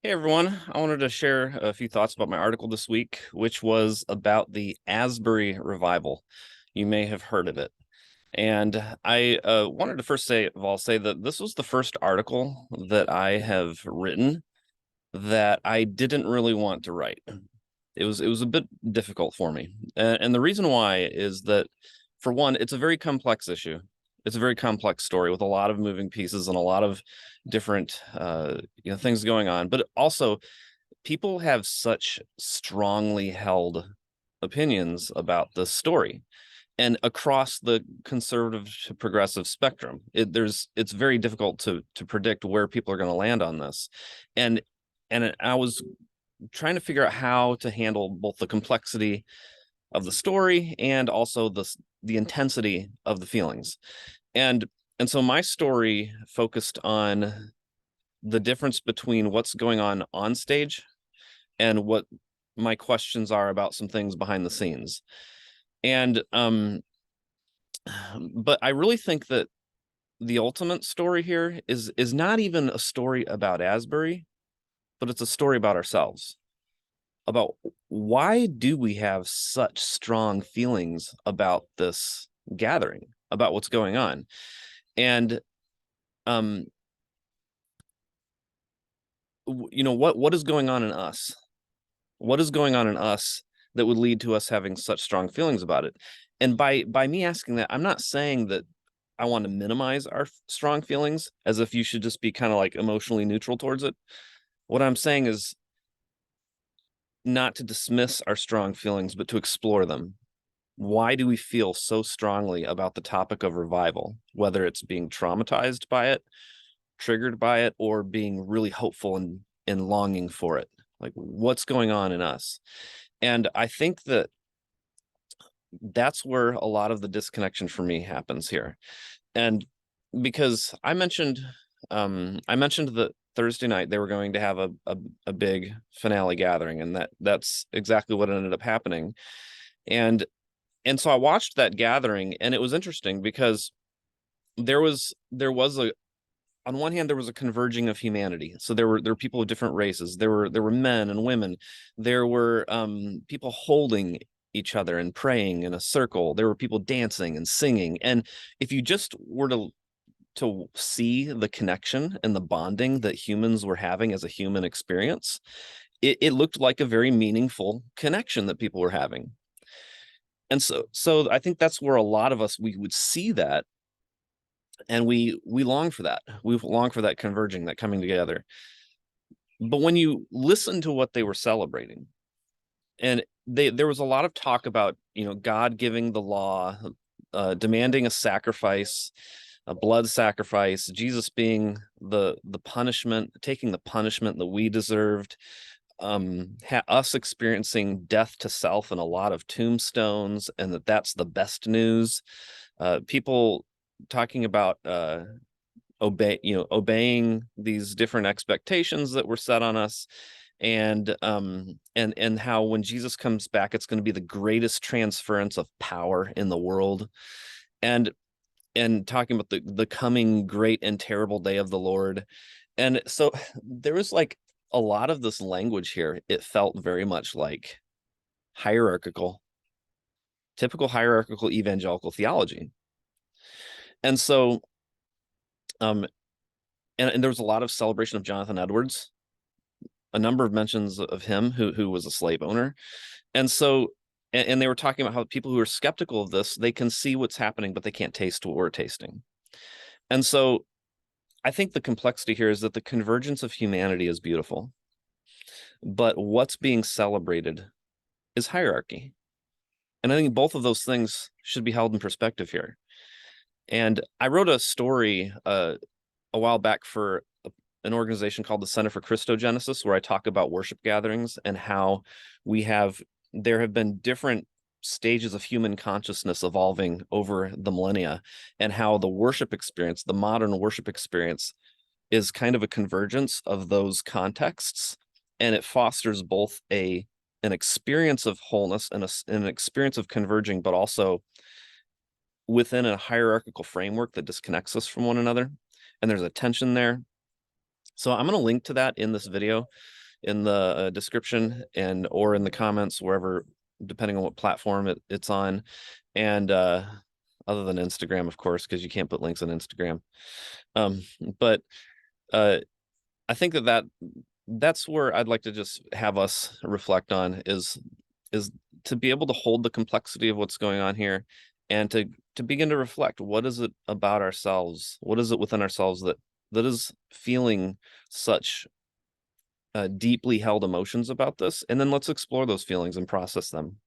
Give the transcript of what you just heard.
Hey everyone, I wanted to share a few thoughts about my article this week, which was about the Asbury revival. You may have heard of it. And I wanted to first say that this was the first article that I have written that I didn't really want to write. It was a bit difficult for me. And the reason why is that, for one, it's a very complex issue. It's a very complex story with a lot of moving pieces and a lot of different things going on. But also, people have such strongly held opinions about this story and across the conservative to progressive spectrum. It's very difficult to predict where people are going to land on this. And I was trying to figure out how to handle both the complexity of the story and also the intensity of the feelings. And and so my story focused on the difference between what's going on stage and what my questions are about some things behind the scenes. And but I really think that the ultimate story here is not even a story about Asbury, but it's a story about ourselves. About why do we have such strong feelings about this gathering, about what's going on? And um what is going on in us? What is going on in us that would lead to us having such strong feelings about it? And by me asking that, I'm not saying that I want to minimize our strong feelings as if you should just be kind of like emotionally neutral towards it. What I'm saying is not to dismiss our strong feelings, but to explore them. Why do we feel so strongly about the topic of revival, whether it's being traumatized by it, triggered by it, or being really hopeful and longing for it? Like, what's going on in us? And I think that that's where a lot of the disconnection for me happens here. And because I mentioned that Thursday night they were going to have a big finale gathering, and that's exactly what ended up happening. And and so I watched that gathering, and it was interesting because there was a on one hand there was a converging of humanity. So there were people of different races. There were men and women. There were people holding each other and praying in a circle. There were people dancing and singing. And if you just were to see the connection and the bonding that humans were having as a human experience, it looked like a very meaningful connection that people were having. And so I think that's where a lot of us, we would see that, and we long for that. We long for that converging, that coming together. But when you listen to what they were celebrating, and there was a lot of talk about, God giving the law, demanding a sacrifice, a blood sacrifice, Jesus being the punishment, taking the punishment that we deserved, us experiencing death to self and a lot of tombstones, and that's the best news. People talking about obeying these different expectations that were set on us, and how when Jesus comes back, it's going to be the greatest transference of power in the world. And and talking about the coming great and terrible day of the Lord. And so there was like a lot of this language here. It felt very much like hierarchical, typical hierarchical evangelical theology. And so um and there was a lot of celebration of Jonathan Edwards, a number of mentions of him, who was a slave owner. And so and they were talking about how people who are skeptical of this, they can see what's happening, but they can't taste what we're tasting. And so I think the complexity here is that the convergence of humanity is beautiful, but what's being celebrated is hierarchy. And I think both of those things should be held in perspective here. And I wrote a story a while back for an organization called the Center for Christogenesis, where I talk about worship gatherings and how there have been different stages of human consciousness evolving over the millennia, and how the worship experience, the modern worship experience, is kind of a convergence of those contexts, and it fosters both an experience of wholeness and an experience of converging, but also within a hierarchical framework that disconnects us from one another. And there's a tension there. So I'm going to link to that in this video, in the description, and or in the comments, wherever, depending on what platform it's on. And other than Instagram, of course, because you can't put links on Instagram. Um, but uh, I think that's where I'd like to just have us reflect on, is to be able to hold the complexity of what's going on here, and to begin to reflect, what is it about ourselves, what is it within ourselves that is feeling such deeply held emotions about this, and then let's explore those feelings and process them.